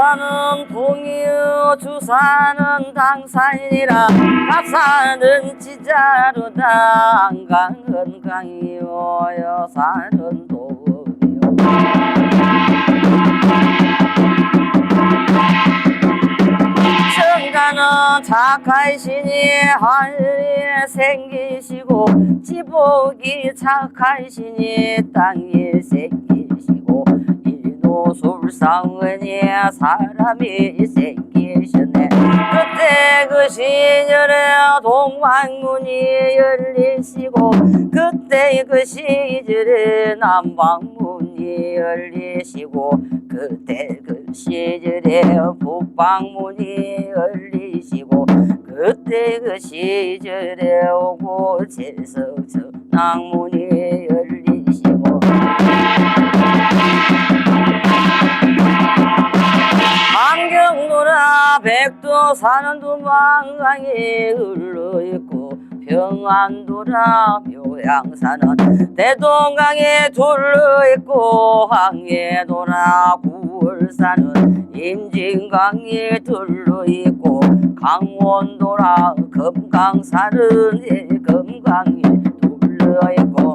사는 동이여 주사는 당산이라 갑사는 지자루다 안강은 강이요 여사는 동이요 천가는 착하시니 하늘에 생기시고 지복이 착하시니 땅에 생기시고 이노술상은이 사람이 생기셨네. 그때 그 시절에 동방문이 열리시고 그때 그 시절에 남방문이 열리시고 그때 그 시절에 북방문이 열리시고 그때 그 시절에 오고 제석천왕문이 열리시고 안경노라 백도 사는 두만강이 흘러있고 평안도라 묘양산은 대동강에 둘러있고 항해도라 구월산은 임진강에 둘러있고 강원도라 금강산은 금강에 둘러있고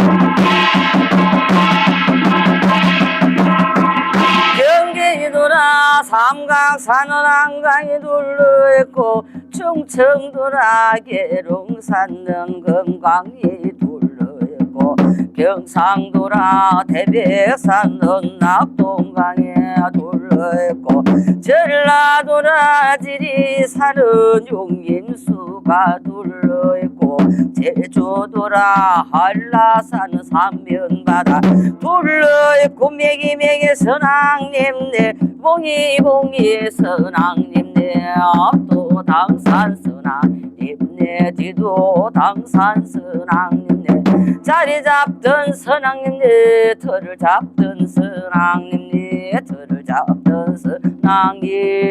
경기도라 삼강산은 한강에 둘러있고 충청도라 계룡산은 금강이 둘러있고 경상도라 대백산은 낙동강에 둘러있고 전라도라 지리산은 용인수가 둘러있고 제주도라 한라산은 삼면바다 둘러있고 매기매기 선왕님네 봉이봉이 선왕님네 앞도 당산 선왕님네 뒤도 당산 선왕님네 자리 잡던 선왕님네 털을 잡던 선왕님네 털을 잡던 선왕님네야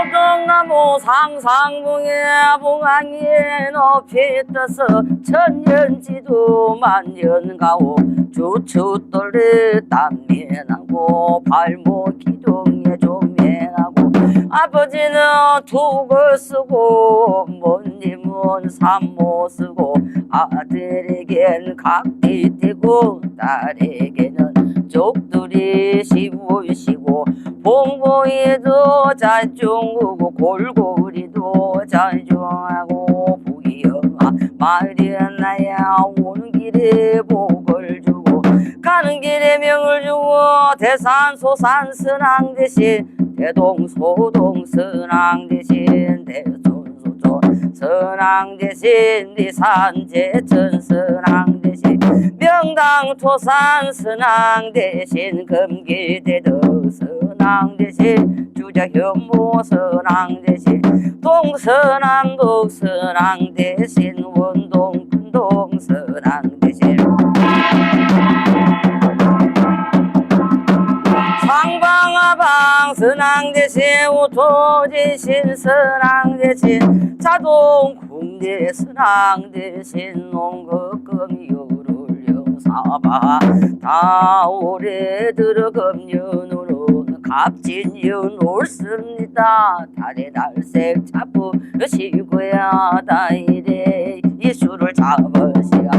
오동나무 상상봉에 봉황이에 높이 떠서 천년지도 만년가오 주추돌에 땀면하고 발목 기둥에 조면하고 아버지는 두고 쓰고 어머님은 삼모 쓰고 아들에겐 각기 떼고 딸에게는 족들이 시우시고 봉봉이도 자중하고 골고리도 자중하고 부기영아 마리아나야 오는 길에 복을 주고 가는 길에 명을 주고 대산소산 선왕 대신 대동소동 선왕 대신 대손소촌 선왕 대신 니산제천 선왕 대신 명당토산 선왕 대신 금기대도 선왕 대신 주자현모 선왕 대신 동서남북 선왕 대신 원동 큰동 선왕 대신 상방하방 선왕 대신 우토지신 선왕 대신 자동 국내 선왕 대신 농거금유를 영사바 다 올해 들어 금년으로는 갑진년 옳습니다. 달에 달색 잡으시고야 다이래 이수를 잡으시야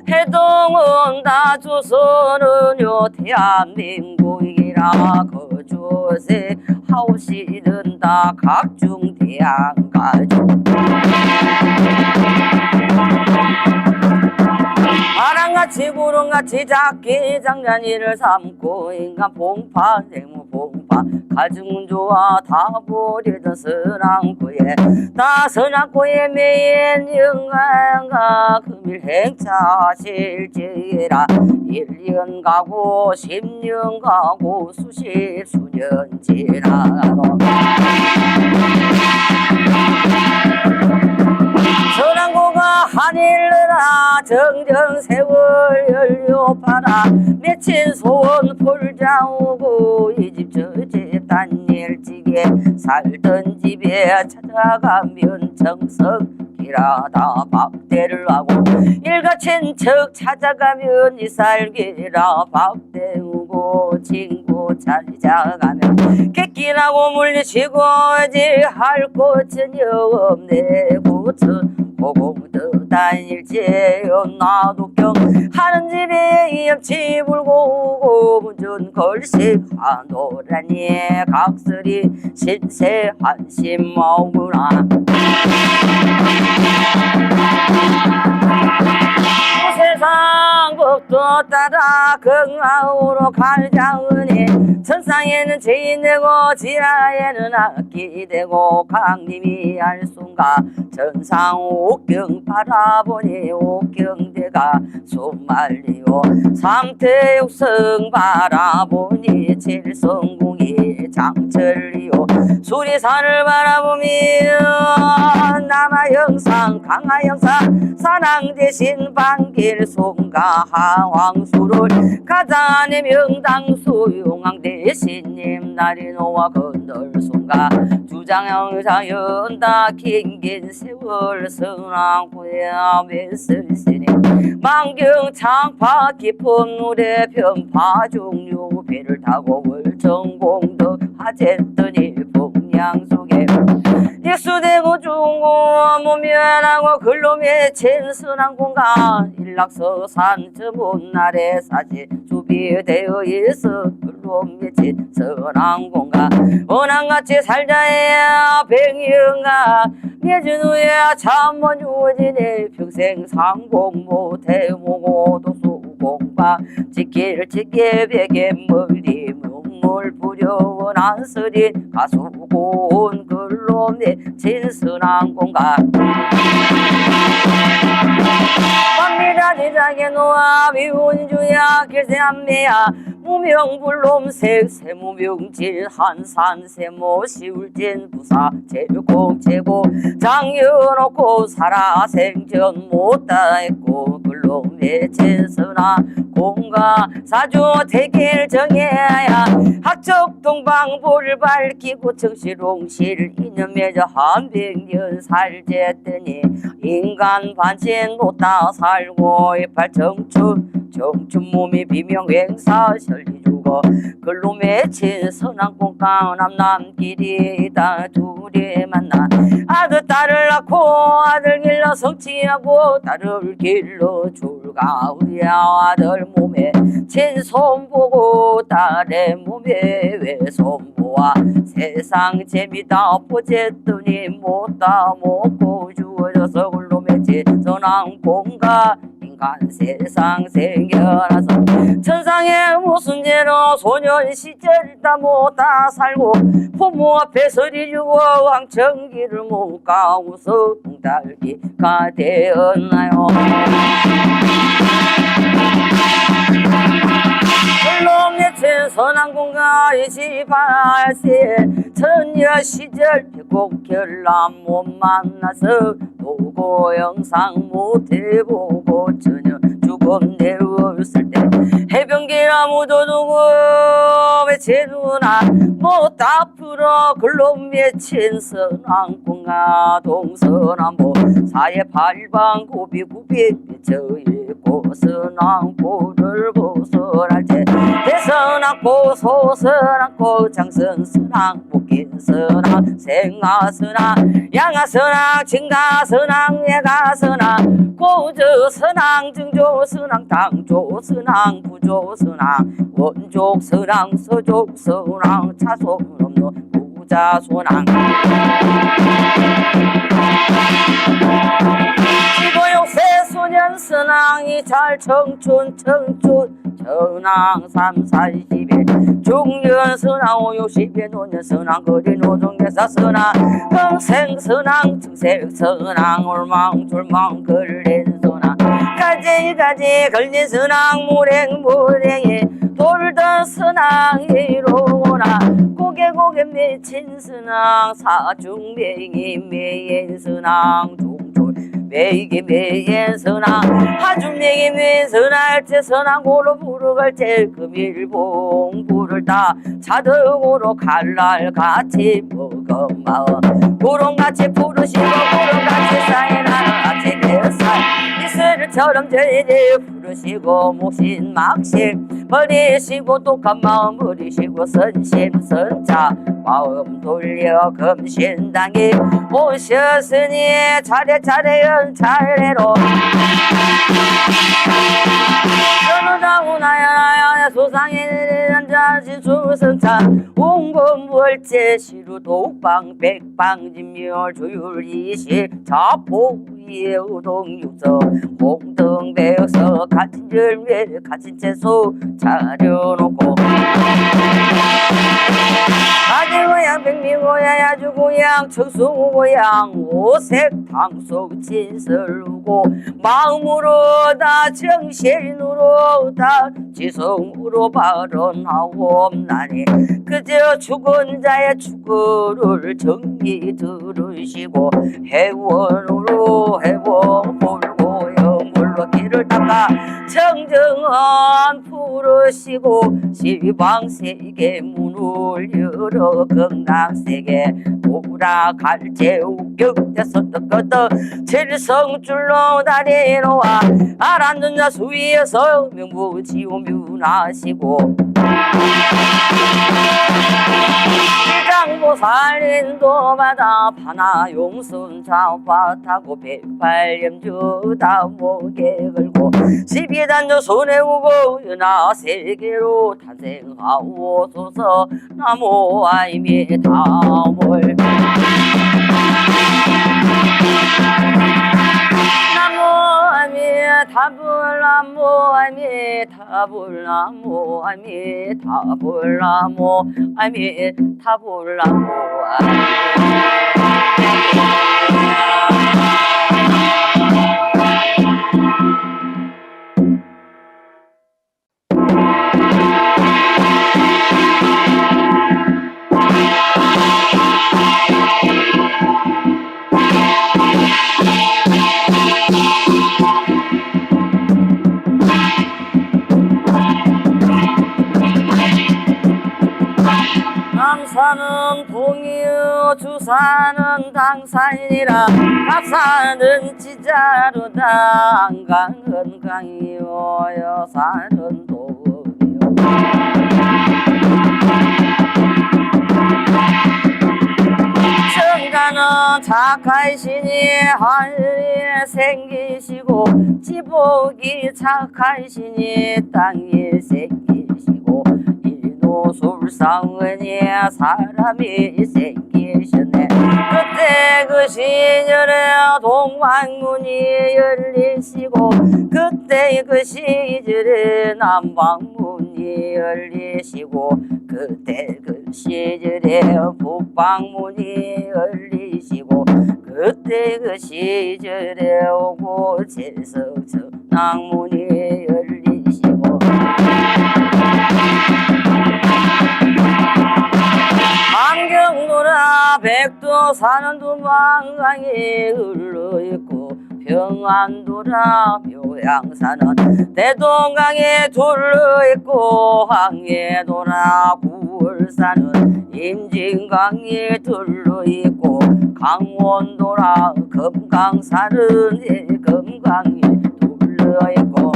해동은 다 조선은요 대한민국이라 거주세 하옵시는 다 각중 대한가족 바람같이 구름같이 작게 장난이를 삼고 인간 봉파 생무 봉파 가중조와 다 버리던 선왕구에 다 선왕구에 매인 영광가 금일 행차 실제라 1년 가고 10년 가고 수십 수년 지나도 선왕구가 하늘나라 정정세월 연료파라 맺힌 소원 풀자오고 이 집 저 집 단일지게 살던 집에 찾아가면 정성 일하다 밥대를 하고 일가친 척 찾아가면 이살기라 밥 때우고 친구 찾아가면 객기나고 물리치고 이제 할 곳은 없네 고천 보고도 다닐지 나도 경 하는 집에 옆집 불고 오고 문전 걸식 하노라니 각설이 신세 한심 마구나 세상 법도 따라 건강으로 갈자으니 천상에는 죄인 되고 지하에는 악기 되고 강림이 알순가 천상 옥경 바라보니 옥경대가 소말리요 삼태육성 바라보니 칠성궁이 장철리요 수리산을 바라보며 남하영상 강하영상 사랑 대신 반길 송가 하왕수를 가자내 명당 수용왕 대신님 날이 노와 건널 송가 주장영사 연다 긴긴 세월 성랑구야 메슬시니 만경 창파 깊은 노래 편파 종류 배를 타고 월정공도 하쨌더니 풍량 속에 익수되고 중고 무면하고 글로 맺힌 선왕공간 일락서산 저 못날에 사실 주비되어 있어 글로 맺힌 선왕공간 원앙같이 살자야 백년가 맺은 후에 잠만 주어지네 평생 상공 못해 모고 도수공방 지킬 지게 베개 멀리 눈물 부려운 안서리 가수고운 글로 맺힌 선왕공간 밤미라 지장에 놓아 미운주야 길세한매야 무명불놈색 세무명질 한산세모 시울진 부사 제육공 제고 장여놓고 살아생전 못다했고 글로 맺힌 선아 공가 사주 대길 정해야 학적 동방보를 밝히고 청실홍실 인연 맺어 한백년 살제더니 인간 반신 못다 살고 이팔 청춘 몸이 비명행사 설리 주고 글로 맺힌 선왕공강 남남길이다 둘이 만나 아들 딸을 낳고 아들 길러 성취하고 딸을 길러 줄가우야 아들 몸에 친손 보고 딸의 몸에 외손 보아 세상 재미다 보쨌더니 못다 먹고 주어져서 글로 맺힌 선왕공강 세상 생겨나서 천상에 무슨 죄로 소년 시절 다 못다 살고 부모 앞에 서리 주고 왕청기를 못 가고서 딸기가 되었나요 글로 맺힌 선왕공가 28세 처녀 시절 꼭 결람 못 만나서 보고 영상 못 해보고 전혀 죽음 내었을 때 해변길 아무도 누구 맺힌 누나 못다 풀어 글로 맺힌 선왕공가 동서남북 사해 팔방 고비고비 맺혀있고 선왕고를 보설할 때 대선왕고 소선왕고 장선선왕 복긴선왕 생하선왕 양하선왕 진가선왕 예가선왕 고저선왕 증조선왕 당조선왕 부조선왕 원족선왕 서족선왕 차손 없는 부자선왕 지고육세 소년선왕이 잘 청춘 천왕 3,40에 중년선왕 50에 노년선왕 거리 노동대사선왕 평생선왕 증색선왕 올망졸망 걸린선왕 가지가지 걸린 선왕 무랭무랭이 돌던 선왕이로구나 고개 맺힌 선왕 사중맹이 매인 선왕 종졸 매기 매인 선왕 하중맹이 매인 선할 때 선왕고로 부르갈 때 금일봉 불을 다 자덕으로 갈날 같이 먹어마어 구름같이 부르시고 구름같이 쌓이나 말처럼 제제 부르시고 목신 막신 버리시고 독한 마음 버리시고 선심 선자 마음 돌려 금신당에 오셨으니 차례차례 연차례로 전우다우나야나야 소상에 앉아지 주성찬 홍금월제 시루 독방 백방 진묘 조율이시 자포의 우동육서 홍등백서 같은 열매 같은 채소 차려놓고 아지고양 백미고양 야주고양 청수고양 오색 당속 진설우고 마음으로 다 정신으로 다 지성으로 발언하옵나니 그저 죽은 자의 축구를 정리 들으시고 해원으로 해원 볼고 영물로 길을 닦아 정정한 풀으시고 시방세계 문을 열어 건강세계 오락할제 우격대 선덕거덕 칠성줄로 다리놓아 알았는 자 수위에서 명부지오문하시고 장보살인도 받아 파나 용순 좌파타고 108염주 다목에 걸고 12단조 손에 우고 연하 세계로 탄생하오소서 나모 아이미 다몰 타불 나무 아미 타불 나무 아미 타불 나무 아미 타불 나무 남산은 동이요 주산은 당산이라 갑산은 지자루다 안강은 강이요 여산은 도이요 천가는 착하시니 하늘에 생기시고 지복이 착하시니 땅에 생기시고 노술상은이 사람이 생기셨네 그때 그 시절에 동방문이 열리시고 그때 그 시절에 남방문이 열리시고 그때 그 시절에 북방문이 열리시고 그때 그 시절에 오고 제석천왕문이 열리시고 안경노라 백두산은 두만강이 흘러있고 평안도라 묘양산은 대동강에 둘러있고 황해도라 구월산은 임진강에 둘러있고 강원도라 금강산은 금강에 둘러있고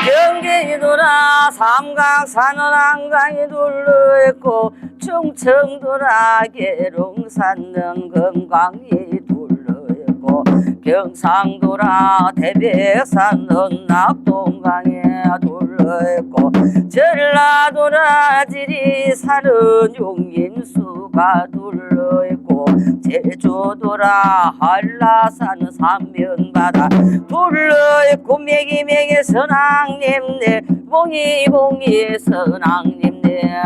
경기도라 삼강산은 한강이 둘러있고 충청도라 계룡산은 금강이 둘러있고 경상도라 태백산은 낙동강에 둘러있고 전라도라 지리산은 용인수가 둘러있고 제주도라 한라산은 삼면바다 둘러있고 매기매기 선왕님네 봉이봉이 선왕님네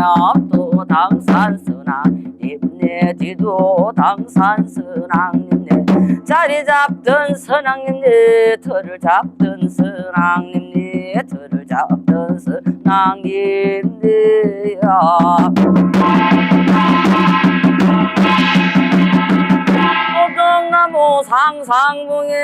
또 당산 선왕님네 뒤도 당산 선왕님네 자리 잡던 선왕님네 털을 잡던 선왕님네 털을 잡던 선왕님네야 오동나무 상상봉에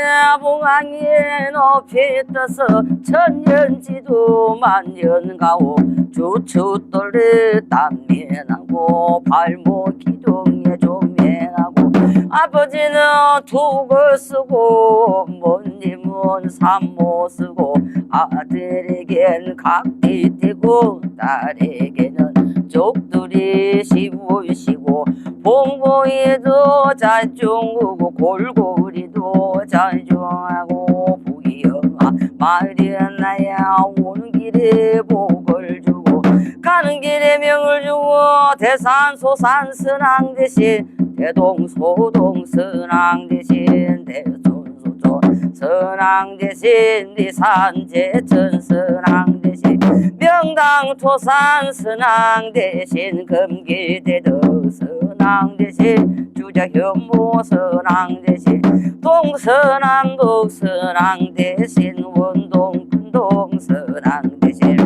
봉황이에 높이 떠서 천년지도 만년가오 주춧돌에 땀면하고 발목 기둥에 조면하고 아버지는 두고 쓰고 모님은 삼모 쓰고 아들에겐 각기 떼고 딸에게는 족들이 시부시고 봉봉이도 잘종하고 골고리도 잘종하고 부기영아 말이었나야 오는 길에 복을 주고 가는 길에 명을 주고 대산소산 선왕 대신 대동소동 선왕 대신 대촌소촌 선왕 대신 대산제천 선왕 대신 명당토산 선왕 대신 금기대도 선왕 대신 주자현모 선왕 대신 동선왕도 선왕 대신 원동 큰동 선왕 대신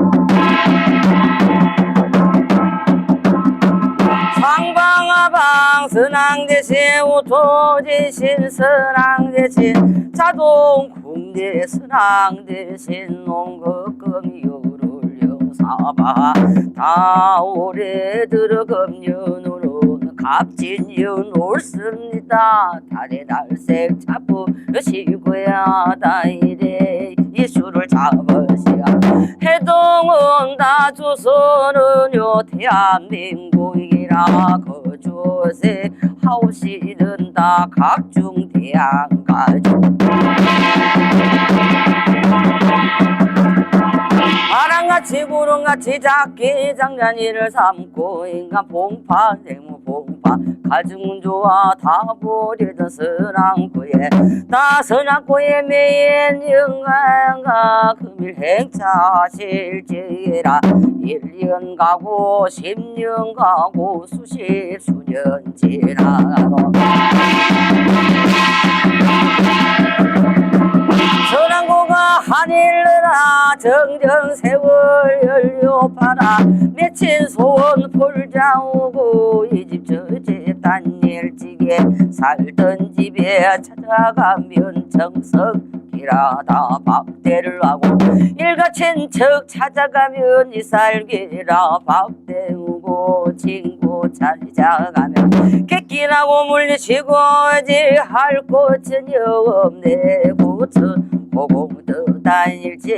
상방하방 선왕 대신 우토지신 선왕 대신 자동 궁대 선왕 대신 농거금유를 영사바 다 오래 들어금연으로는 갑진연 옳습니다. 달에 날색 잡으시고야 다이래 이수를 잡으시야 해동은 다 조선은요 대한민국이라 거주세 하옵시는 다 각중 대한가족 바람같이 구름같이 작게 장난이를 삼고 인간 봉파 생무 봉파 가증 좋아 다 버리던 선왕구에 다 선왕구에 매인 영가가 금일 행차 실제라 1년 가고 10년 가고 수십 수년 지나도 선왕고가 하늘나라 정정세월 연료파라 맺힌 소원 풀자오고 이 집 저 집 단일지게 살던 집에 찾아가면 정성기라다 밥대를 하고 일가친척 찾아가면 이살기라 밥 때우고 친구 찾아가면 객기라고 물리치고 할 곳은 없네 구천 보고도 다닐지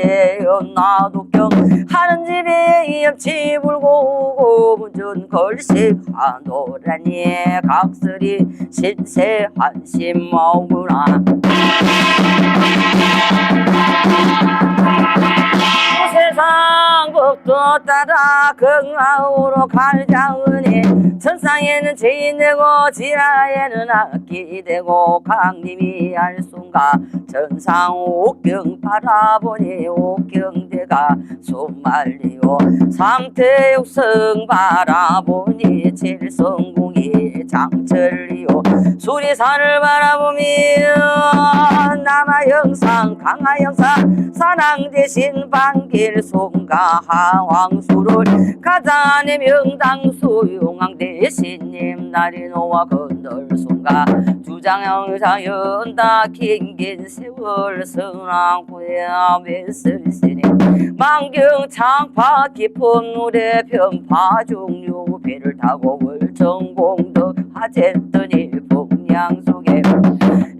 나도경 하는 집에 옆치 불고 문전 걸식 하노라니 각설이 신세 한심 마구나 세상 법도 따라 건강으로 갈자으니 천상에는 죄인 되고 지하에는 악기 되고 강림이 알순가 천상 옥경 바라보니 옥경대가 수말리요 삼태육성 바라보니 칠성궁이 장철리요 수리산을 바라보며 남하영상 강하영상 산왕 대신 반길송가 하왕수를 가자내 명당수 용왕 대신님 나리노와 건널송가 주장영사 연다 긴긴 세월 선왕구에 왼슬시니 만경 창파 깊은 노래 편파 종류 배를 타고 월정공덕 하쨌더니 풍량 속에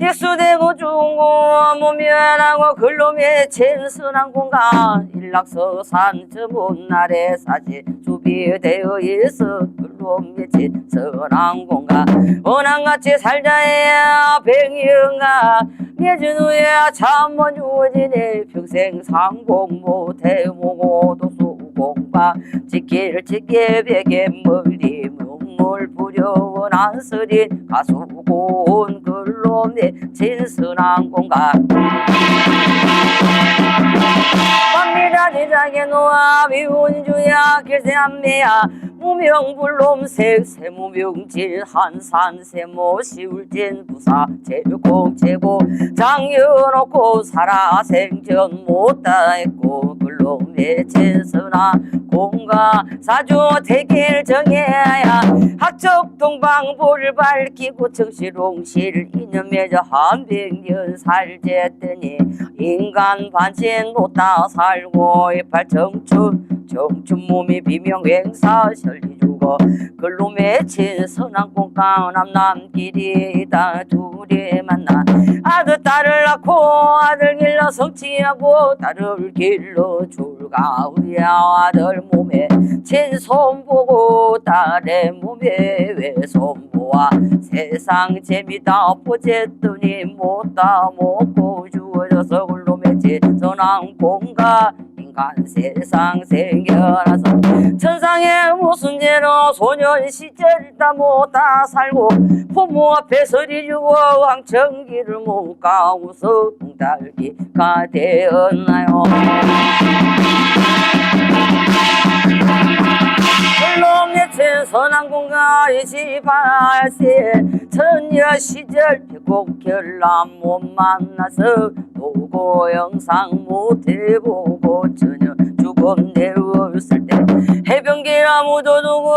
익수되고 중고 무면하고 글로 맺힌 선왕공가 일락서산 저 못날에 사실 주비되어 있어 글로 맺힌 선왕공가 원앙같이 살자야 백영가 맺은 후에 잠못 주어지네 평생 상공 못해보고 도수공가 지킬 지게 베개 멀리 물 부려운 안서린 가수고운 글로 맺힌 선왕공가 밤미다 지장에 놓아 위운주야 길세안매야 무명불놈색 세무명질 한산 세모 시울진 부사 제육공 제고 장여놓고 살아생전 못다했고 글로 맺힌 선왕공가 사주 대길 정해야 학적 동방불을 밝히고 청실홍실 인연 맺어 한백년 살제더니 인간 반신 놓다 살고 이팔 청춘 몸이 비명 행사 설리주 주고 글로 맺힌 선왕공강 남남길이다 둘이 만나 아들 딸을 낳고 아들 길러 성취하고 딸을 길러 줄가우야 아들 몸에 친손 보고 딸의 몸에 외손 보아 세상 재미다 보쨌더니 못다 먹고 죽어져서 글로 맺힌 선왕공가 인간 세상 생겨나서 천상에 무슨 죄로 소년 시절 다 못다 살고 부모 앞에 서리 주고 왕청기를 못 가고서 딸기가 되었나요. 글로 맺힌 선왕공가 28세 처녀 시절 백곡 결람 못 만나서 보고 영상 못 해보고 전혀 죽음 내었을 때 해변길 아무도 누구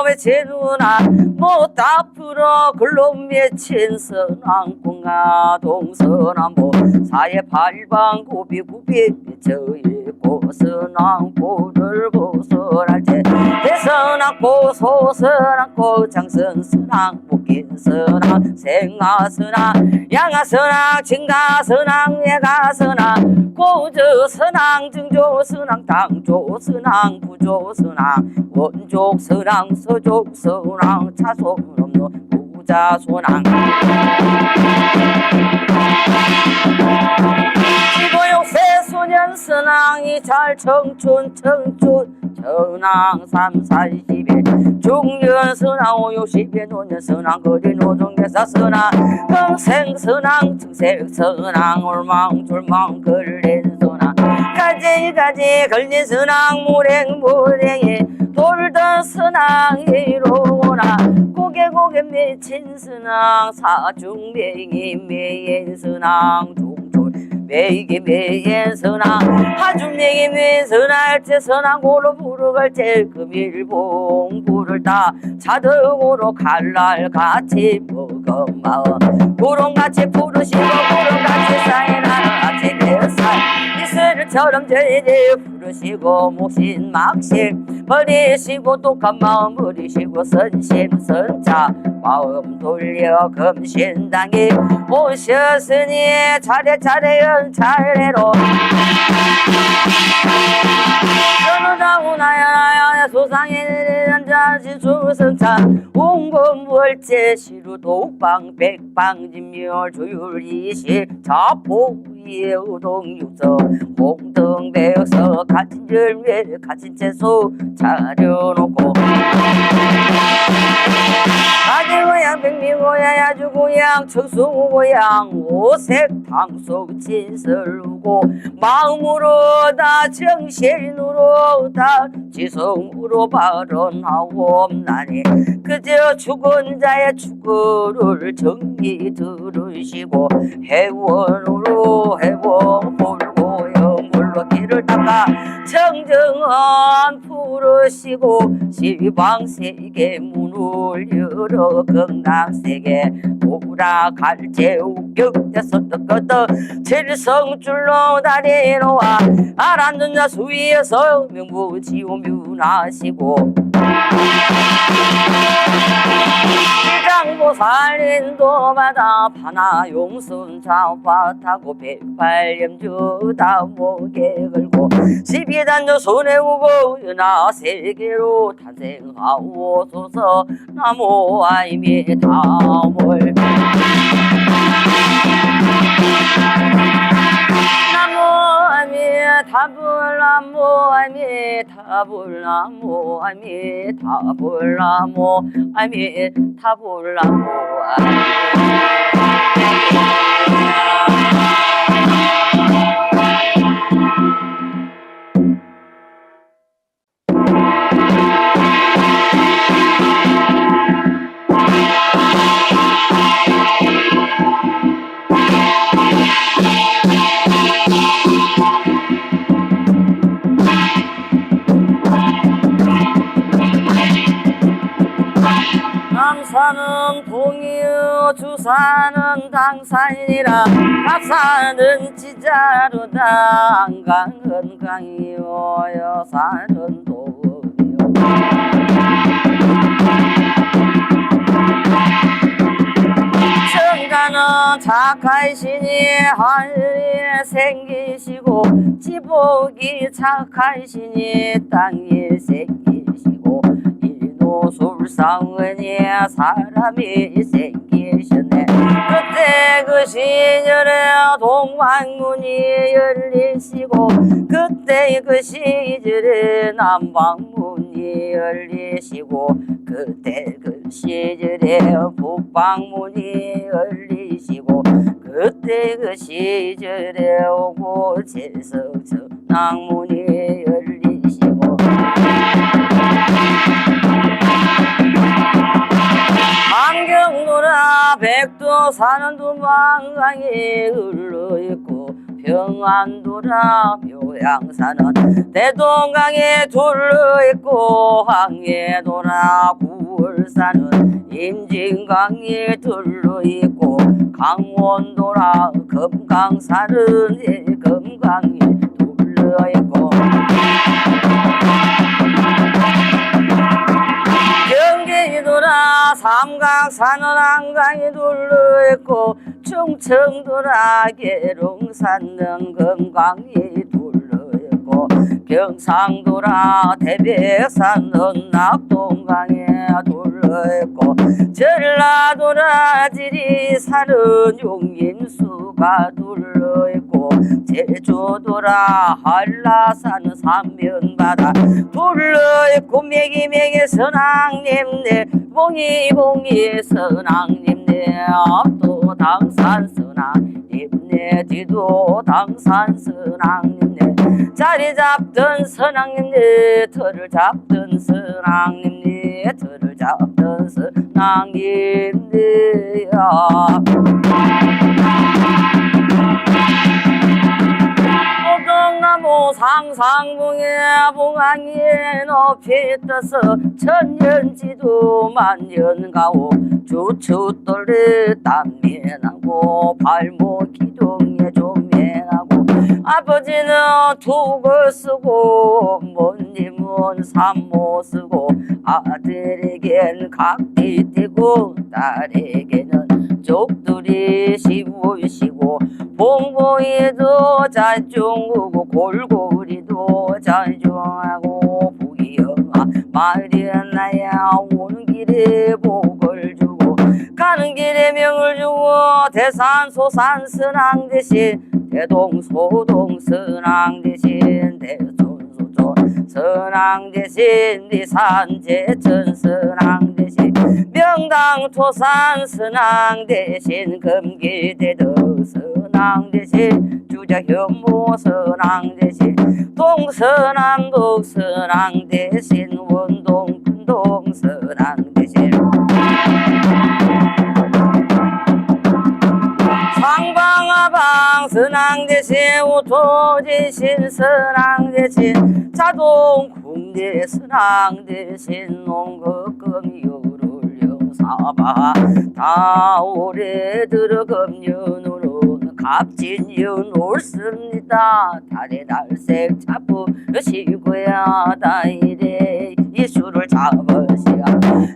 맺힌 누나 못 앞으로 글로 맺힌 선왕공가 동서남북 사해 팔방 고비고비 맺혀있고 선왕고를 벗어날 때 대선왕고 소선왕고 장선선왕 목긴선왕 생하선왕 양하선왕 진가선왕 예가선왕 고저선왕 증조선왕 당조선왕 부조선왕 원족선왕 서족선왕 차손 없는 부자선왕 15,6세 소년선왕이 잘 청춘 전왕 3, 40에 중년선왕 50에 노년선왕 거리 노정대사선왕 평생선왕 증색선왕 올망졸망 걸린선왕 가지가지 걸린 선왕 무랭무랭이 돌던 선왕이로구나 고개 맺힌 선왕 사중맹이 매인 선왕 종졸 매이게 매인 선왕 하중맹이 매인 선왕 제 선왕고로 부르갈 때 금일봉 불을 다 자등으로 갈날 같이 먹어마 구름같이 부르시고 구름같이 쌓이나는 아침 햇살 이슬처럼 저희들 부르시고 목신 막신 버리시고 독한 마음 버리시고 선심선자 마음 돌려 금신당이 오셨으니 차례차례 연차례로 전우자우나야나야 소상에 앉아시 수성찬 웅금월제 시루독방 백방진멸 조율이시 자포의 우동육서 홍등백서 갇힌 열매 갇힌 채소 차려놓고 아재고양 백미고양 야주고양 청수고양 오색 당속 진설우고 마음으로 다 정신으로 다 지성으로 발언하옵나니 그저 죽은 자의 죽음을 정리 들으시고 해원으로 해원 불고 영물로 길을 닦아 정정한 부르시고 시방세계 문을 열어 건강세계 오라갈 제우격대서 떴거든 칠성줄로 다리로와 알았는 자 수위에서 명부지오문하시고 장보살인도 받아 파나 용순 좌파타고 108염주 다목에 걸고 12단조 손에 우고 은하 세계로 탄생하오소서 나무 아이미 다몰 나무 아미 타불 나무 아미 타불 나무 아미 타불 나무 아미 타불 나무 남산은 동이요 주산은 당산이라 갑산은 지자루다 안강은 강이요 여산은 도이요 착하시니 하늘에 생기시고 지복이 착하시니 땅에 생기시고 이노술상은이 사람이 생기셨네. 그때 그 시절에 동방문이 열리시고 그때 그 시절에 남방문이 열리시고 그때 그 시절에 북방문이 열리시고 그때 그 시절에 오고 제석천왕문이 열리시고 안경노라 백두산은 두만강이 흘러있고 평안도라 묘양산은 대동강에 둘러있고 항해도라 구월산은 임진강에 둘러있고 강원도라 금강산은 금강에 둘러있고 경기도라 삼각산은 한강에 둘러있고 충청도라 계룡산은 금강에 둘러있고 경상도라 태백산은 낙동강에 둘러있고 전라도라 지리산은 용인수가 둘러있고 제주도라 한라산은 삼면바다 둘러있고 매기매기 선왕님네 봉이봉이 선왕님네 앞도 당산 선왕님네 뒤도 당산 선왕님네 자리 잡던 선왕님네 털을 잡던 선왕님네 털을 잡던 선왕님네야 오동나무 상상봉에 봉황이에 높이 떠서 천년지도 만년가오 주춧돌에 땀면하고 발목 기둥에 조면하고 아버지는 두고 쓰고 어머님은 삼모 쓰고 아들에겐 각기 떼고 딸에게는 족들이 시우시고 봉봉이도 자중하고 골고리도 자중하고 부기영아 마리아나야 오는 길에 복을 주고 가는 길에 명을 주고 대산소산 선왕 대신 대동소동 선왕 대신 대손소촌 선왕 대신 니산제천 선왕 대신 명당토산 선왕 대신 금기대덕 선왕 대신 주자현모 선왕 대신 동서남북 선왕 대신 원동 큰동 선왕 대신 상방하방 선왕 대신 우토지신 선왕 대신 자동 국내 선왕 대신 농거금 사바 다 올해 들어 금년으로 갑진년 옳습니다. 달에 날색 잡으시고야 다이래 이수를 잡으시야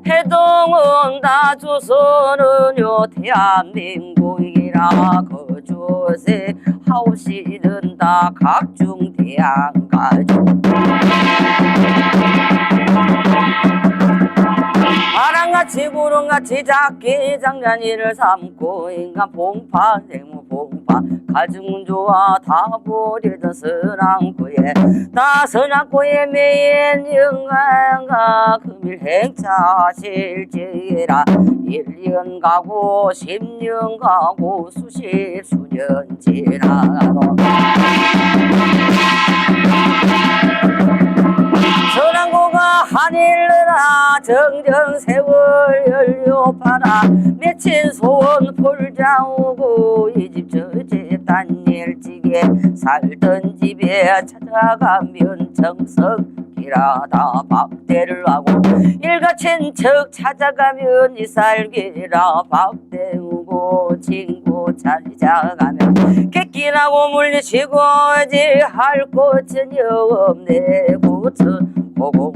해동은 다 조선은요 대한민국이라 거주세 하오시는 다 각중 대한가족 아랑같이 구름같이 작게 장난이를 삼고 인간 봉파 대무 봉파 가증 좋아 다 버리던 선왕구에 나 선왕구에 매인 영광가 금일 행차 실제라 1년 가고 10년 가고 수십 수년 지나도 선왕고가 하늘나라 정정세월 연료파라 맺힌 소원 폴자오고 이 집 저 집 단일지게 살던 집에 찾아가면 정석이라다 밥대를 하고 일가친척 찾아가면 이살기라 밥 때우고 친구 찾아가면 객기나고 물리치고 이제 할 곳은 없네 고천 보고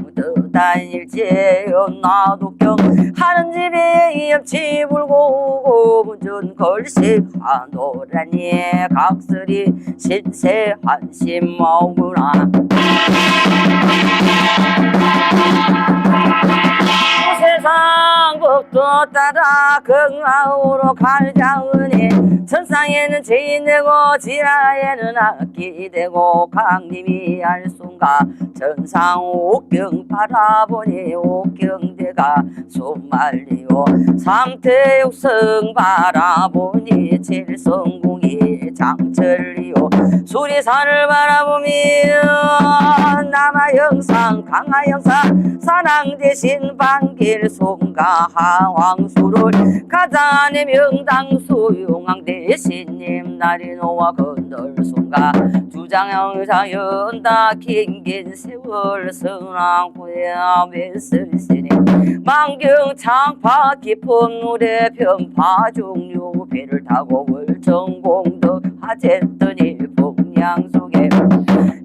다닐지요 나도경 하는 집에 옆집 불고 오고 문전 걸식하노라니 각설이 신세 한심 마구나 세상 법도 따라 건강으로 갈자으니 천상에는 죄인 되고 지하에는 악기 되고 강림이 알순가 천상 옥경 바라보니 옥경대가 소말리요 삼태육성 바라보니 칠성궁이 장철리요 수리산을 바라보며 남하영상 강하영상 사랑 대신 반길 송가 하왕수를 가자네 명당 수용왕 대신님 날이 노와 건널 송가 주장영사 연다 긴긴 세월 성왕구야 맨슬시니 만경 창파 깊은 물에 편파 종류 배를 타고 월정공덕 하쨌더니 풍량 속에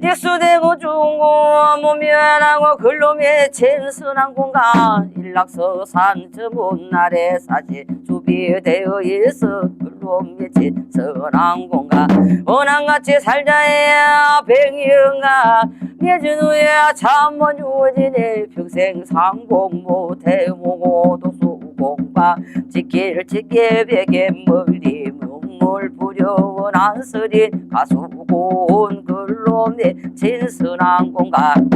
익수되고 중고 무면하고 글로 맺힌 선왕공간 일락서산 저 못날에 사지 주비되어 있어 글로 맺힌 선왕공간 원앙같이 살자야 백영아 맺은 후에 참원 주어지네 평생 상공 못해 모고 도수공방 지킬 지게 베개 멀리 물 부려운 안서린 가수 고운 글로 맺힌 선왕공간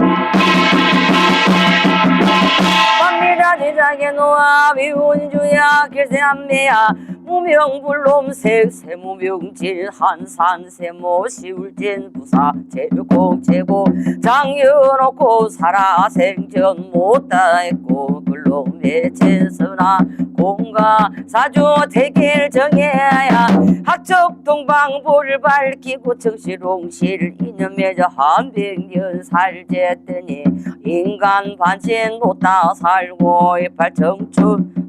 밤미라 지장에 놓아 미운주야 길세한매야 무명불놈색 세무명질 한산세모 시울진 부사 제국제고 장여놓고 살아생전 못다했고 글로 맺힌 선왕공가 사주 대길 정해야 학적 동방불을 밝히고 정실옹실 인연 맺어 한백년 살제더니 인간 반신 못다 살고 이팔 청춘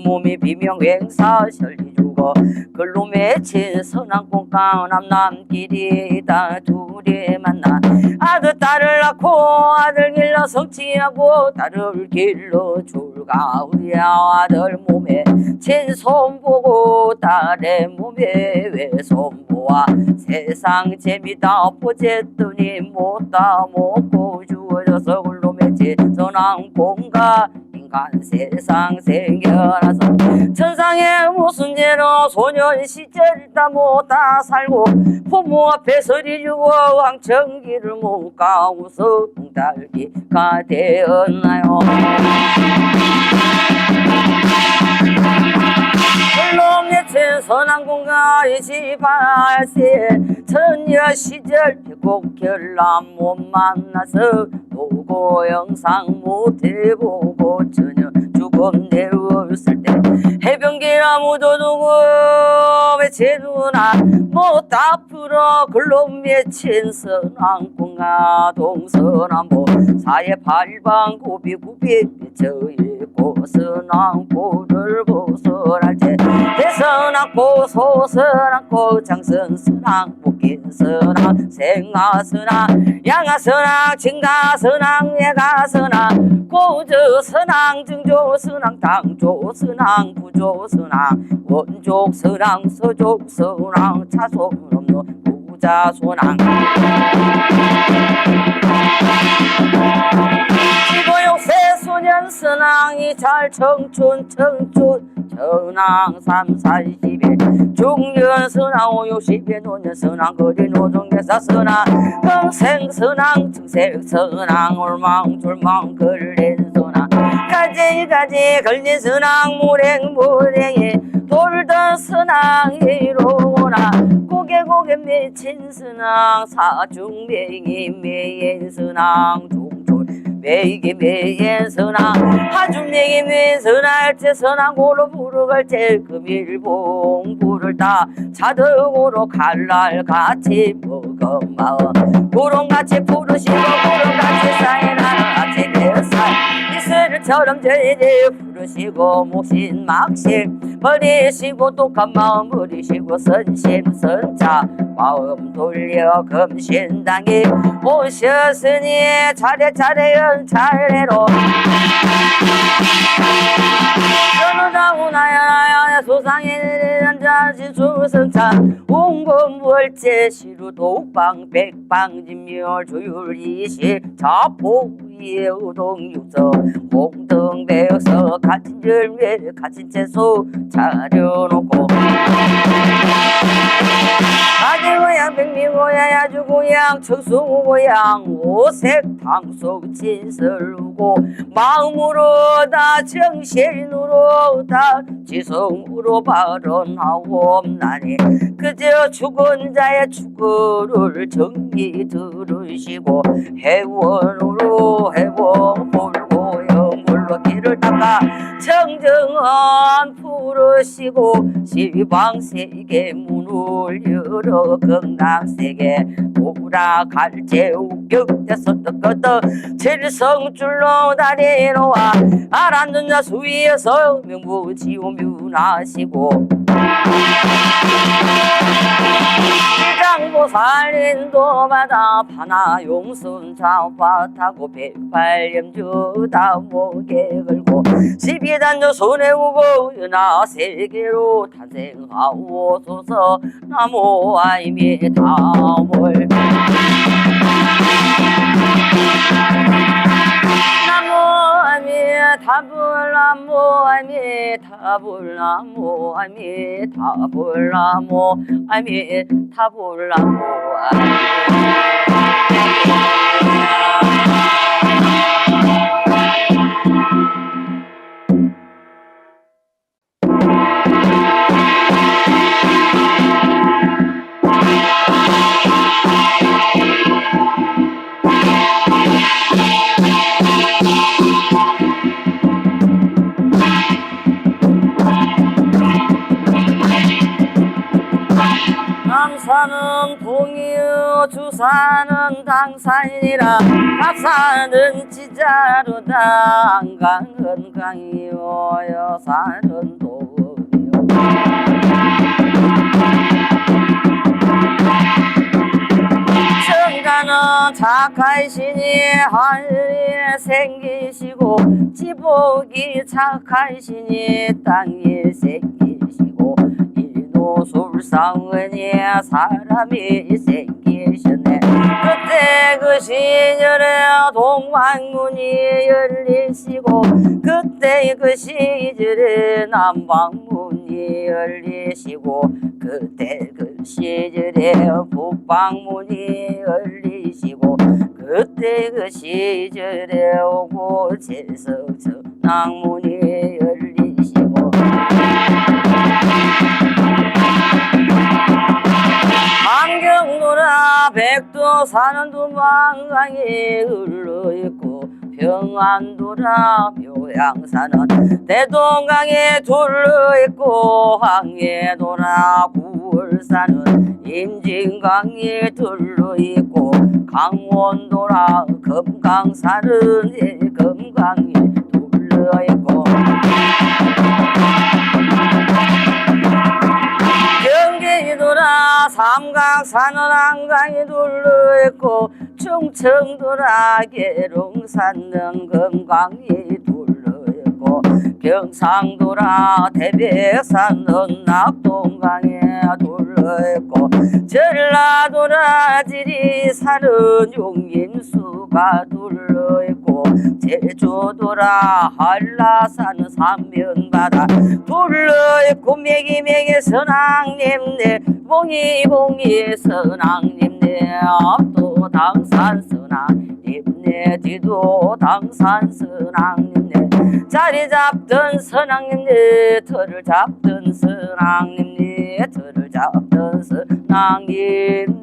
몸이 비명행사 설리주고 글로 맺힌 선왕공강 남남길이다 둘이 만나 아들 딸을 낳고 아들 길러 성취하고 딸을 길러 줄가우야 아들 몸에 친손 보고 딸의 몸에 외손 보아 세상 재미다 보쨌더니 못다 먹고 주어져서 글로 맺힌 선왕공강 인간 세상 생겨나서 천상에 무슨 죄로 소년 시절 다 못다 살고 부모 앞에 서리 주고 왕청기를 못 가고서 딸기가 되었나요 글로 맺힌 선왕공가 28세 처녀 시절 백곡 결람 못 만나서 보고 영상 못 해보고 전혀 죽음 내었을 때 해변기나 묻어두고 맺힌 누나 못다 풀어 글로 맺힌 선왕공가 동서남북 사해 팔방 구비구비 맺혀있고 선왕고를 보설할 때 대선왕고 소선왕고 장선선왕 복긴선왕 생하선왕 양하선왕 진가선왕 예가선왕 고저선왕 증조선왕 당조선왕 부조선왕 원족선왕 서족선왕 차손 없는 부자선왕 지고용세 소년선왕이 잘 청춘 천왕 340에 중년선왕 50에 노년선왕 거리 노동대사선왕 평생선왕 증색선왕 올망졸망 걸린선왕 가지가지 걸린 선왕 무랭무랭에 돌던 선왕이로구나 고개 맺힌 선왕 사중맹이 매인 선왕 종졸 매이게 매인 선왕 하중맹이 매인 선할 때 선왕고로 부르갈 때 금일봉 불을 다 자덕으로 갈날 같이 먹어마 구름같이 부르시고 구름같이 쌓여나는 같이 내살 이슬처럼 제제 부르시고 목신 막신 버리시고 독한 마음 버리시고 선심 선자 마음 돌려 금신당에 오셨으니 차례차례 연차례로 전우자우나야나야 소상에 앉아진 수성찬 홍금월제 시루 독방 백방 진멸 조율이시 자포의 우동육서 홍등백서 갇힌 열매 갇힌 채소 차려놓고 아재고양 백미고양 야주고양 청수고양 오색 당속 진설우고 마음으로 다 정신으로 다 지성으로 발언하옵나니 그저 죽은 자의 죽음을 정리 들으시고 해원으로 해원 몰고 영물로 길을 닦아 정정한 풀으시고 시방세계 문을 열어 극락세계 오락할제 우격대 선덕거덕 칠성줄로 다리놓아 알았는 자 수위에서 명부지오문하시고 장보살인도 받아 파나 용순 자화타고 108염주 다목에 걸고 12단조 손에 우고 은하 세계로 탄생하오소서 나모 아이미 다몰 타불 나무 아미 타불 나무 아미 타불 나무 아미 타불 나무 남산은 동이요 주산은 당산이라 갑산은 지자루다 안강은 강이요 여산은 도이요 천가는 착하시니 하늘에 생기시고 지복이 착하시니 땅에 생기시고 술상은이 사람이 생기셨네 그때 그 시절에 동방문이 열리시고 그때 그 시절에 남방문이 열리시고 그때 그 시절에 북방문이 열리시고 그때 그 시절에 오고 제석천왕문이 열리시고 안경노라 백두산은 두만강이 흘러있고 평안도라 묘양산은 대동강에 둘러있고 항해도라 구월산은 임진강에 둘러있고 강원도라 금강산은 금강에 둘러있고 경기도라 삼강산은 한강이 둘러있고 충청도라 계룡산은 금강이 둘러있고 경상도라 태백산은 낙동강에 둘러있고 전라도라 지리산은 용인수가 둘러있고 제주도라 한라산은 삼면바다 둘러있고 매기매기 선왕님네 봉이봉이 선왕님네 앞도 당산 선왕님네 뒤도 당산 선왕님네 자리 잡던 선왕님네 털을 잡던 선왕님네 털을 잡던 선왕님네야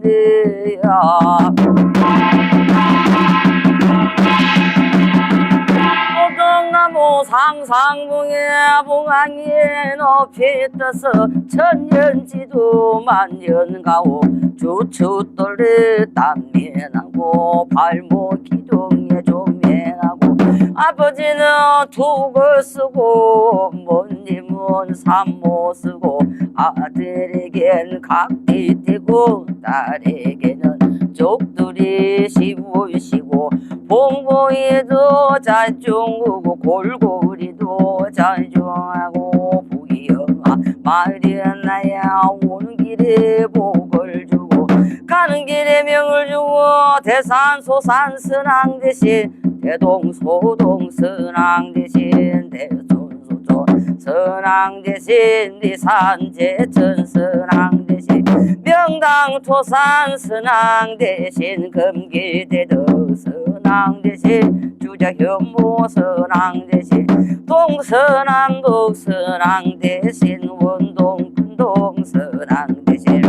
오동나무 상상봉에 봉황이에 높이 떠서 천년지도 만년가오 주춧돌에 땀면하고 발목 기둥에 조면하고 아버지는 두고 쓰고 어머님은 삼모 쓰고 아들에겐 각기 되고 딸에게는 족들이 시우시고 봉봉이도 자중하고 골고리도 자중하고 부귀영아 마리아나야 오는 길에 복을 주고 가는 길에 명을 주고 대산소산 선왕 대신 대동소동 선왕 대신 대손소촌 선왕 대신 니산제천 선왕 대신 명당토산 선왕 대신 금기대도 선왕 대신 주자현모 선왕 대신 동선왕 선왕 대신 원동 큰동 선왕 대신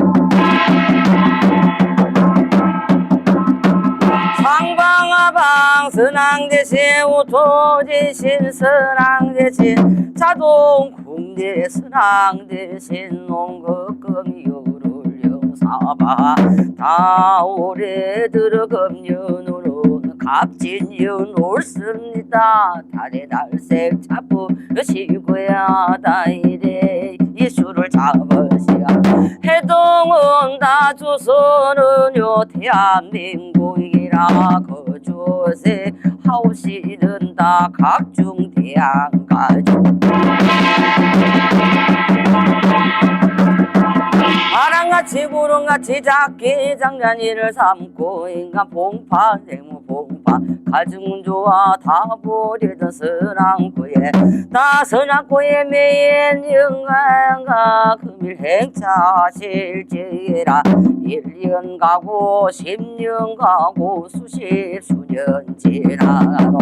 상방하방 선왕 대신 우토지신 선왕 대신 자동 궁대 선왕 대신 농거금유를 영사바 다 오래 들어 금년으로는 갑진년 올습니다 달에 날색 잡으시고야 다이래 이수를 잡으시야 해동은 다 조선은요 대한민국이라 거주세 하옵시는 다 각중 대한가족 바람같이 구름같이 작게 장난이를 삼고 인간 봉파 생무 봉파 가중 좋아 다 버리던 선왕구에 다 선왕구에 매인 영가가 금일 행차 실제라 1년 가고 10년 가고 수십 수년 지나도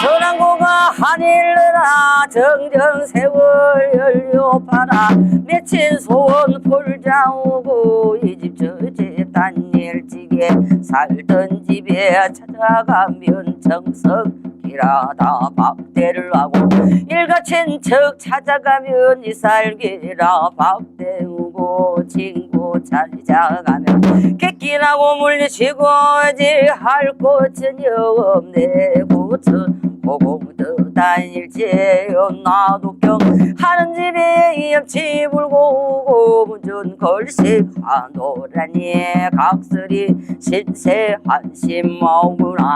선왕고가 하늘나라 정정세월 연료파라 맺힌 소원 풀자오고 이 집 저 집 단일지게 살던 집에 찾아가면 정성이라다 밥대를 하고 일가친척 찾아가면 이살기라 밥 때우고 친구 찾아가면 객기나고 물리치고 이제 할 곳은 없네 고천 보고도 다닐지 나도 경 하는 집에 옆치 불고 오고 문전 걸식 하노라니 각설이 신세 한심 마오구나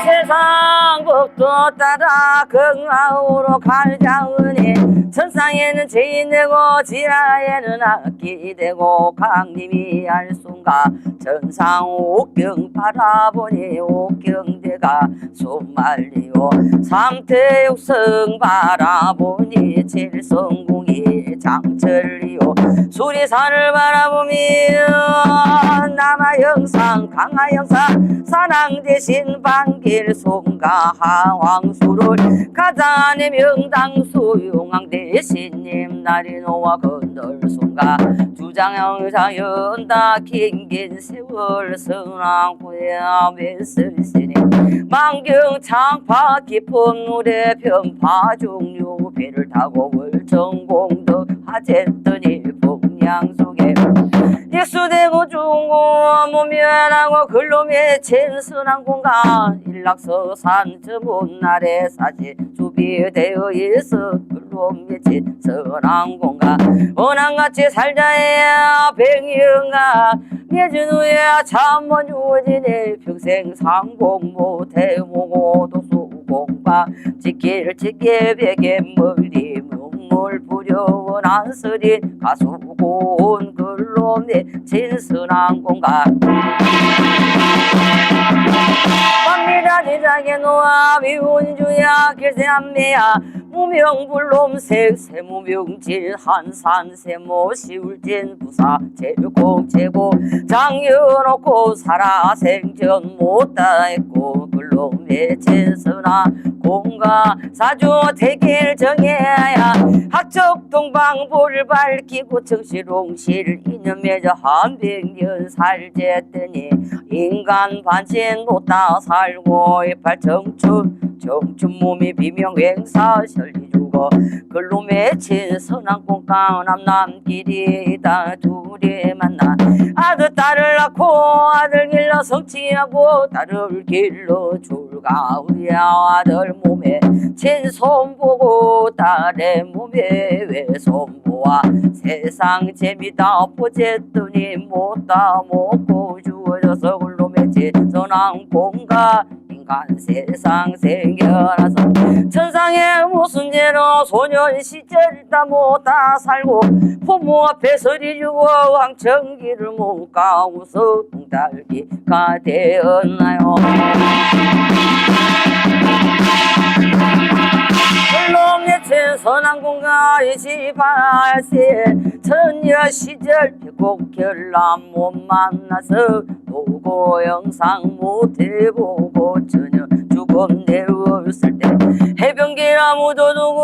세상 법도 따라 긍하우로 갈자으니 천상에는 죄인되고 지하에는 악기되고 강림이 할 순가 천상 옥경 바라보니 옥경대가 숨말리오 삼태육성 바라보니 칠성궁이 장철리오 수리산을 바라보며 남하영상 강하영상 산왕 대신 반길송가 하왕수를 가자내 명당수 용왕 대신님 나리노와 건널송가 주장영사 연다 긴긴 세월 선왕구야 메슬시니 만경 창파 깊은 노래 편파 종류 배를 타고 월정공덕 하쨌더니 풍량 속에 익수되고 중고 무면하고 글로 맺힌 선왕공가 일락서산 저 못날에 사지 주비되어 있어 글로 맺힌 선왕공가 원앙같이 살자야 백영가 맺은 후에 잠못 주어지네 평생 상공 못해 모고 도수공과 지킬 지게 베개 멀리 눈물 부려운 안서린 가수고운 글로 맺힌 선왕공가 밤미라 지장에 놓아 미운주야 길세안매야 무명불놈색 세무명질 한산세모 시울진 부사 제육공제고 장여놓고 살아생전 못다했고 글로 맺힌 선왕공가 사주 대길 정해야 학적 동방보를 밝히고 정실옹실 인연 맺어 한백년 살제더니 인간 반신 못다 살고 이팔 청춘 몸이 비명 행사 설리주 주고 글로 맺힌 선왕공강 남남길이 다 둘이 만나 아들 딸을 낳고 아들 길러 성취하고 딸을 길러 줄가우야 아들 몸에 친손 보고 딸의 몸에 외손 보아 세상 재미다 보쨌더니 못다 먹고 죽어져서 글로 맺힌 선왕공가 인간 세상 생겨나서 천상에 무슨 죄로 소년 시절 다 못다 살고 부모 앞에 서리 주고 왕청기를 못 가고서 딸기가 되었나요. 글로 맺힌 선왕공가 28세 처녀 시절 백곡 결람 못 만나서 보고 영상 못 해보고 전혀 죽음 내었을 때 해변길 아무도 누구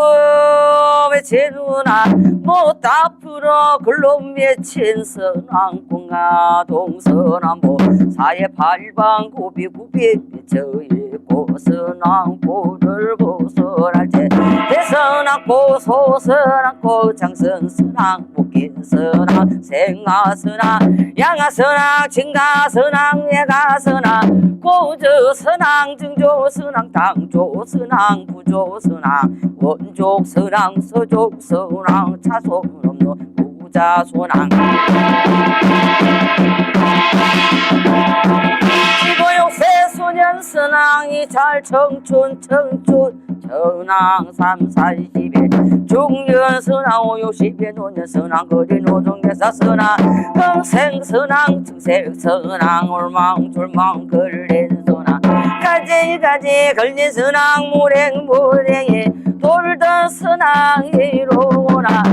맺힌 누나 못 앞으로 글로 맺힌 선왕공가 동서남북 사해 팔방 고비고비 맺혀있고 선왕고를 벗어날 때 대선왕고 소선왕고 장선선왕 목긴선왕 생하선왕 양하선왕 진가선왕 예가선왕 고저선왕 증조선왕 당조선왕 부조선왕 원족선왕 서족선왕 차손 없는 부자선왕 15,6세 소년 선왕이 잘 청춘 전왕 3, 40에 중년 선왕 50에 노년 선왕 거리 노동계사 선왕 평생 선왕 증색 선왕 올망졸망 걸린 선왕 가지 걸린 선왕 무랭무랭이 돌던 선왕이로구나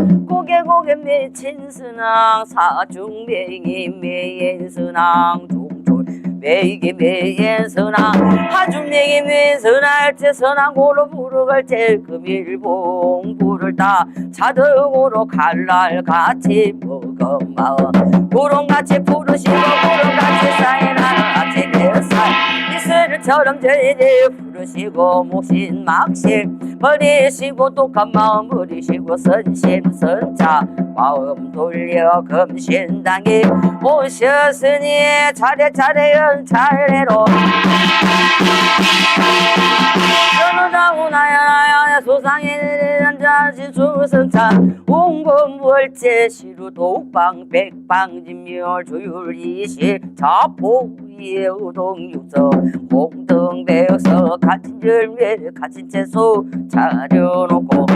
고개 맺힌 선왕 사중맹이 매인 선왕 중졸 매기 매인 선왕 하중맹이 매인 선왕 때 선왕고로 부르갈 때 금일봉 불을 다 자등으로 갈날 같이 먹어마 구름같이 부르시고 구름같이 쌓이나는 아침 햇살 이슬처럼 제제 부르시고 목신 막신 버리시고 독한 마음 버리시고 선심선자 마음 돌려 금신당이 오셨으니 차례차례 연차례로 전우다우나야 소상에 앉아시 수성차 온건월제 시루독방 백방진멸 조율이시 자포위에 우동육서 홍등백서 갇힌 열매 갇힌 채소 차려놓고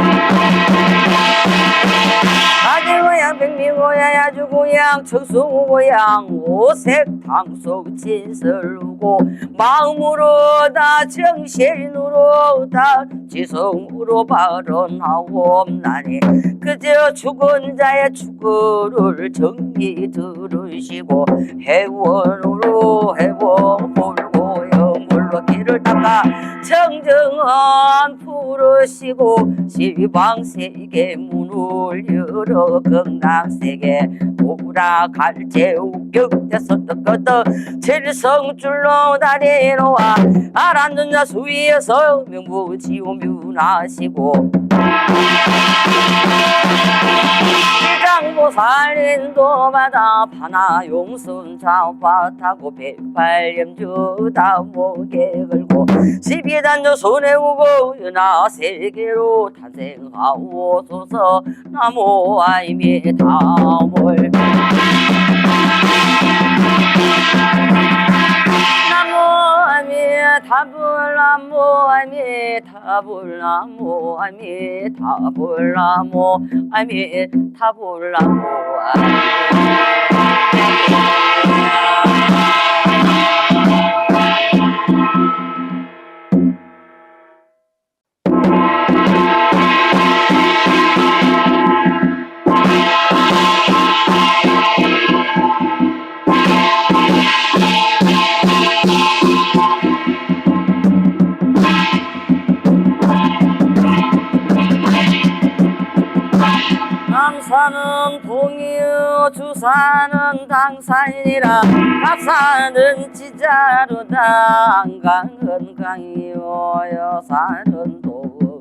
아들고양 백미고양 야주고양 청수고양 오색 당속 진설고 마음으로 다 정신으로 다 지성으로 발언하옵나니 그저 죽은 자의 축구를 정리 들으시고 해원으로 해원 불고 영물로 길을 닦아 정정한 부르시고 시방세계 문을 열어 건강세계 오라갈 제우격대 선덕거덕 칠성줄로 다리놓아 알았는 자 수위에서 명부지오문하시고 일장보살인도 받아 파나 용순 좌파타고 108염주다 목에 걸고 12단조 손에 우고 연하 세계로 탄생하오소서 나모 아이미다몰 나무아미타불 나무아미타불 나무아미타불 나무아미타불 남산은 동이요 주산은 당산이라 갑산은 지자루다 안강은 강이요 여산은 도이요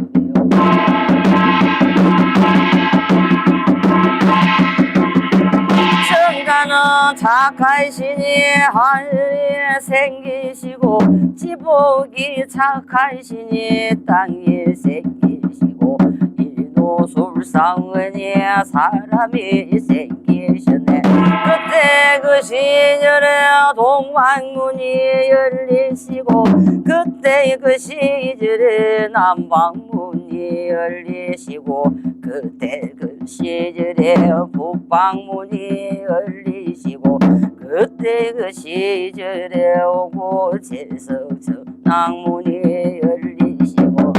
착하시니 하늘에 생기시고 지복이 착하시니 땅에 생기시고 이노술상은이 사람이 생기셨네. 그때 그 시절에 동방문이 열리시고 그때 그 시절에 남방문이 열리시고 그때 그 시절에 북방문이 열리시고 그때 그 시절에 오고 제석천왕문이 열리시고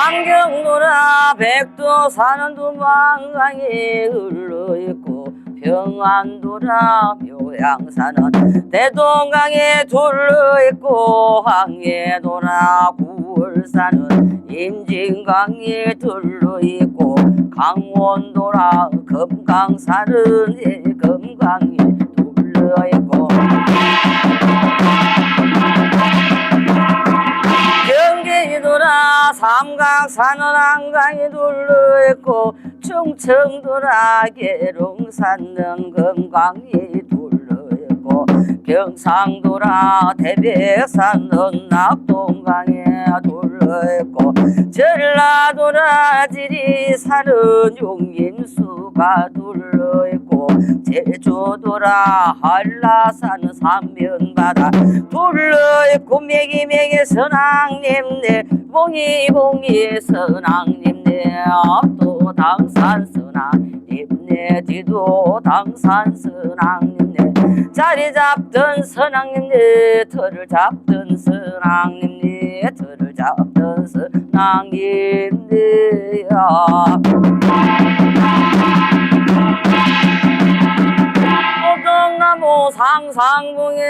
안경노라 백두산은 두만강이 흘러있고 평안도라 묘양산은 대동강에 둘러있고 황해도라 구월산은 임진강에 둘러있고 강원도라 금강산은 금강에 둘러있고 경기도라 삼강산은 한강에 둘러있고 충청도라 계룡산은 금강에 둘러있고 경상도라 태백산은 낙동강에 둘러있고 전라도라 지리산은 용인수가 둘러있고 제주도라 한라산은 삼면바다 둘러있고 매기매기 선왕님네 봉이봉이 선왕님네 앞도 당산 선왕님네 뒤도 당산 선왕님네 자리 잡던 선왕님네 털을 잡던 선왕님네 털을 잡던 선왕님네야 오동나무 상상봉에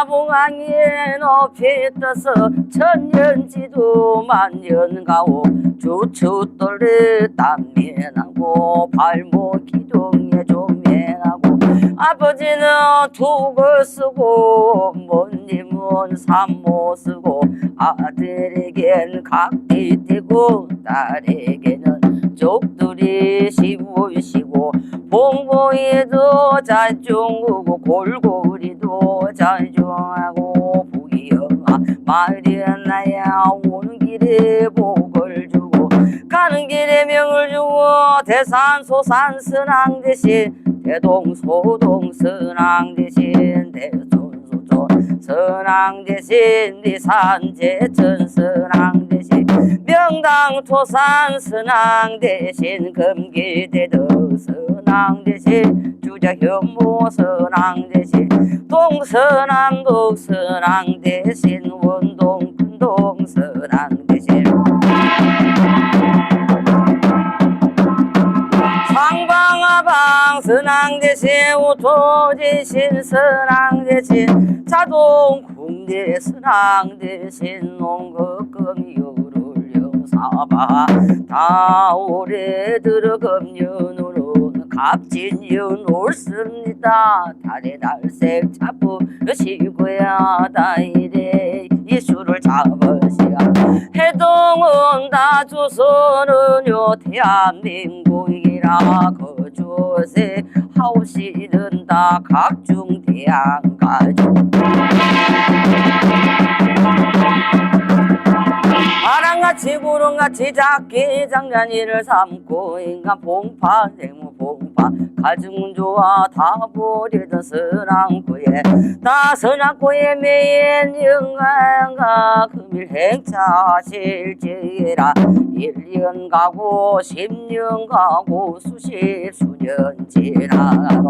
봉황이에 높이 떠서 천년지도 만년가오 주춧돌에 땀면하고 발목 기둥에 조면하고 아버지는 두고 쓰고 모님은 삼모 쓰고 아들에겐 각기 떼고 딸에게는 족들이 시부시고 봉봉이도 자중하고 골고리도 자중하고 부기영아 마리아나야 오는 길에 복을 주고 가는 길에 명을 주고 대산소산 선왕 대신 대동소동 선왕 대신 대촌소촌 선왕 대신 니산제천 선왕 대신 명당토산 선왕 대신 금기대도 선왕 대신 주자현모 선왕 대신 동서남북 선왕 대신 원동 큰동 선왕 대신 상방하방 선왕 대신 우토지신 선왕 대신 자동 국내 선왕 대신 농거금 요를려사바 다 올해 들어 금년으로는 갑진년 옳습니다. 달에 날색 잡으시고야 다이래 이수를 잡으시야 해동은 다 조선은요 대한민국이라 거주세 하오시는 다 각중 대한가족 아랑같이 구름같이 작게 장난이를 삼고 인간 봉파 대무 봉파 가중 좋아 다 버리던 선왕구에 나 선왕구에 매인 영가가 금일 행차 실제라 1년 가고 10년 가고 수십 수년 지나도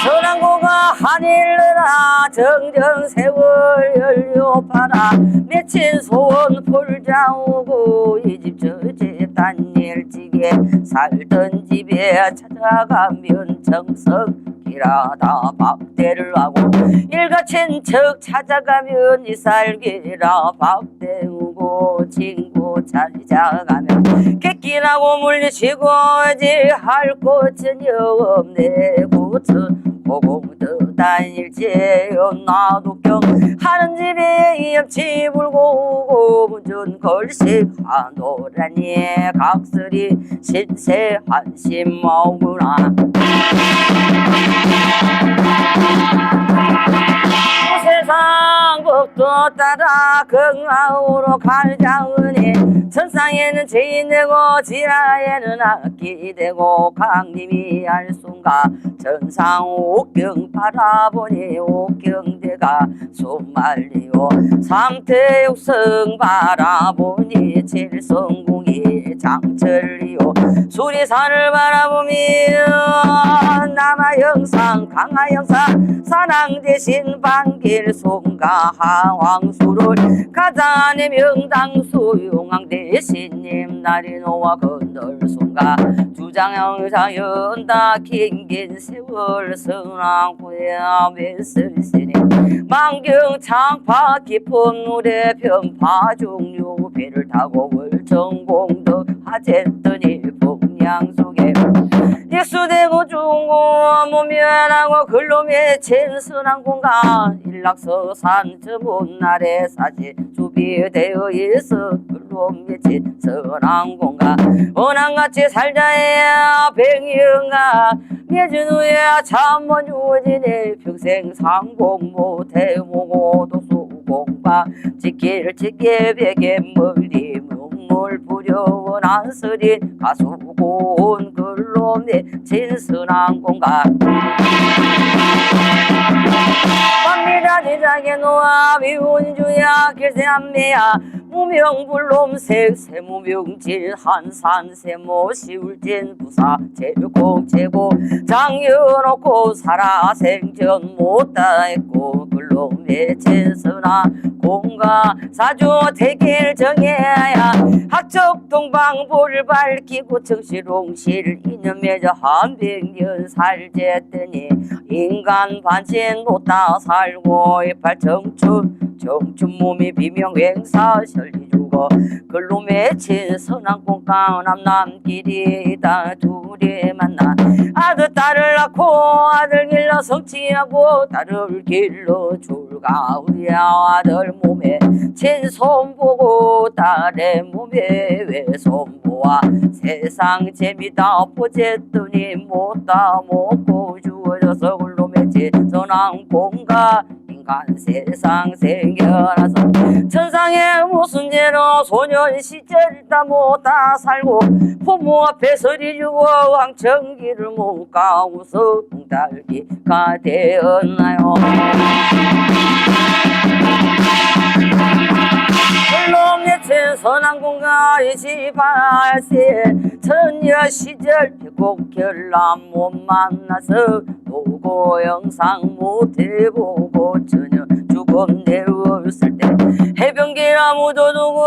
선왕고가 하늘나라 정정세월 연료파라 맺힌 소원 풀자오고 이 집 저 집 단일지게 살던 집에 찾아가면 정석이라다 밥대를 하고 일가친척 찾아가면 이살기라 밥대우고 친구 찾아가면 객기나고 물리치고 어찌 할 곳은 없네 고천 다닐지요 나도경 하는 집에 옆치 불고 무전 걸식 하노라니 각설이 신세 한심 마구나 세상 법도 따라 긍하우로 갈자으니 천상에는 죄인 되고 지하에는 악기 되고 강림이 알순가 천상 옥경 바라보니 옥경대가 수말리요 삼태육성 바라보니 칠성궁이 장철리요 수리산을 바라보며 남하영상 강하영상 산왕 대신 반길 송가 하왕수를 가자내 명당 수용왕 대신님 나리노와 건널송가 주장영사 연다 긴긴 세월 성왕구야 메슬시니 만경 창파 깊은 물에 편파 종류 배를 타고 월정공덕 하쨌더니 풍량 속에 익수되고 중고 무면하고 글로 맺힌 선왕공가 일락서산 저 못날에 사지 주비되어 있어 글로 맺힌 선왕공가 원한같이 살자야 백영아 맺은 후에 참먼 주어지네 평생 상공 못해보고 도수공과 지킬 지게 베개 멀리 물 부려운 안서린 가수고운 글로 맺힌 선왕공가 밤미라 지장에 놓아 미운주야 길세한매야 무명불놈색 세무명질 한산 세모 시울진 부사 제육공 제고 장여놓고 살아생전 못다했고 글로 맺힌 선왕공가 사주 대길 정해야 학적 동방불 밝히고 청실홍실 인연 맺어 한백년 살제더니 인간 반신 놓다 살고 이팔 청춘 몸이 비명 행사 설리 주고 글로 맺힌 선왕공가 남남길이다 둘이 만나 아들 딸을 낳고 아들 길러 성취하고 딸을 길러 출가후야 아들 몸에 친손 보고 딸의 몸에 외손 보아 세상 재미다 보쨌더니 못다 먹고 주어져서 글로 맺힌 선왕공가 인간 세상 생겨나서 천상에 무슨 죄로 소년 시절 다 못다 살고 부모 앞에 서리 주고 왕청기를 못 가고서 딸기가 되었나요 글로 맺힌 선왕공가 28세 천여 시절 백곡 결람 못 만나서 보고 영상 못해보고 전혀 죽음 내었을 때 해병기라 묻어두고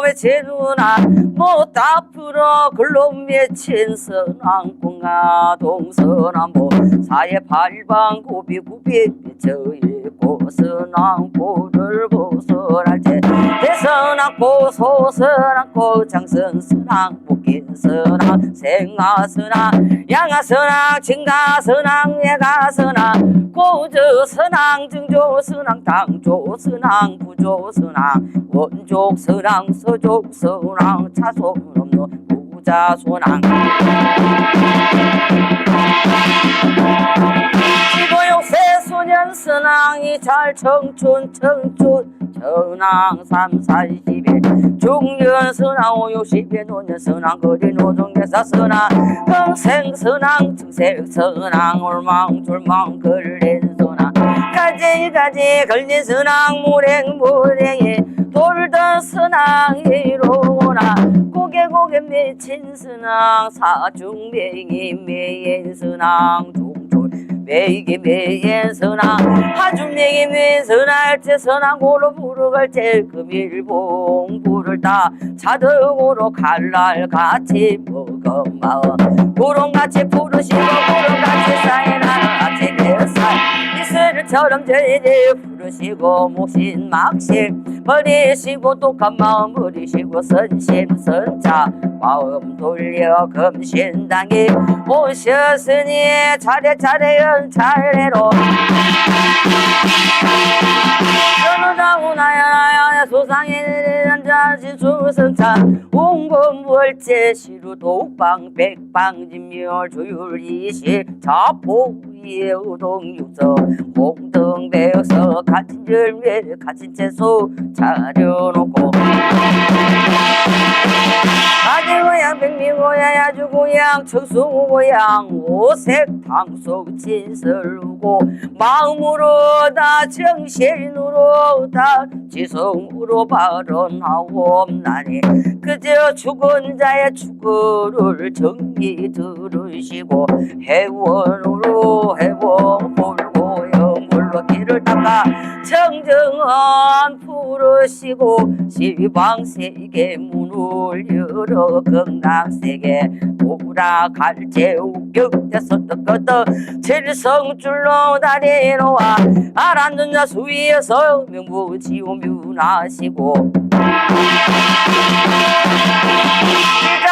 맺힌 누나 못다 풀어 글로 맺힌 선왕공가 동서남북 사해 팔방 구비구비 맺혀있고 선왕고를 보설할 때 대선왕고 소선왕고 장선선왕 복긴선왕 생하선왕 양하선왕 진가선왕 예가선왕 고저선왕 증조선왕 당조선왕 부조선왕 원족선왕 서족선왕 차손 없는 부자선왕 지고육세 소년선왕이 잘 청춘 전왕 3,40에 중년선왕 50에 노년선왕 거리 노정대사선왕 평생선왕 증색선왕 올망졸망 걸린선왕 가지가지 걸린선왕 무랭무랭에 돌던 선왕이로구나 고개 맺힌 선왕 사중맹이 매인 선왕 매이게 매인 선왕 하중맹이 매인 선할제 선왕고로 부르갈 때 금일봉부를 다 자덕으로 갈날 같이 먹어마어 구름같이 부르시고 구름같이 쌓인 하늘 같이 뱃살 이슬을 바람처럼 제제 부르시고 모신 막심 버리시고 독한 마음 버리시고 선심 선자 마음 돌려 금신당에 오셨으니 차례차례 연차례로 전우자우나야나야 소상에 앉아지 주성차 웅금월제 시루 독방 백방 진멸 조율이시 자포의 우동육서 홍등백서 갇힌 열매 갇힌 채소 차려놓고 아지고양 백미고양 야주고양 청수고양 오색 당속 진설우고 마음으로 다 정신으로 다 지성으로 발언하옵나니 그저 죽은 자의 죽어를 정리 들으시고 해원으로 해원 볼고 영물로 길을 닦아 정정한 풀으시고 시방세계 문을 열어 건강세계 오락할제 우격대서 떡거떡 칠성줄로 다리놓아 알았는 자 수위에서 명부지오면하시고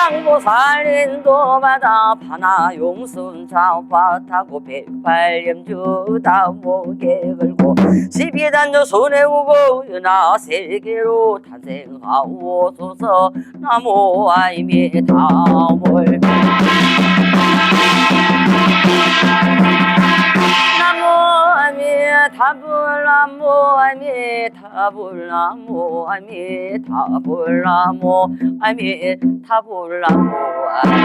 장보살인도 받아 파나 용순 자화타고 백발염주 다목에 걸고 십이단조 손에 오고 연하 세계로 탄생하오소서 나무 아이미 다몰 나무 아미 타불 나무 아미 타불 나무 아미 타불 나무 아미 타불 나무 아미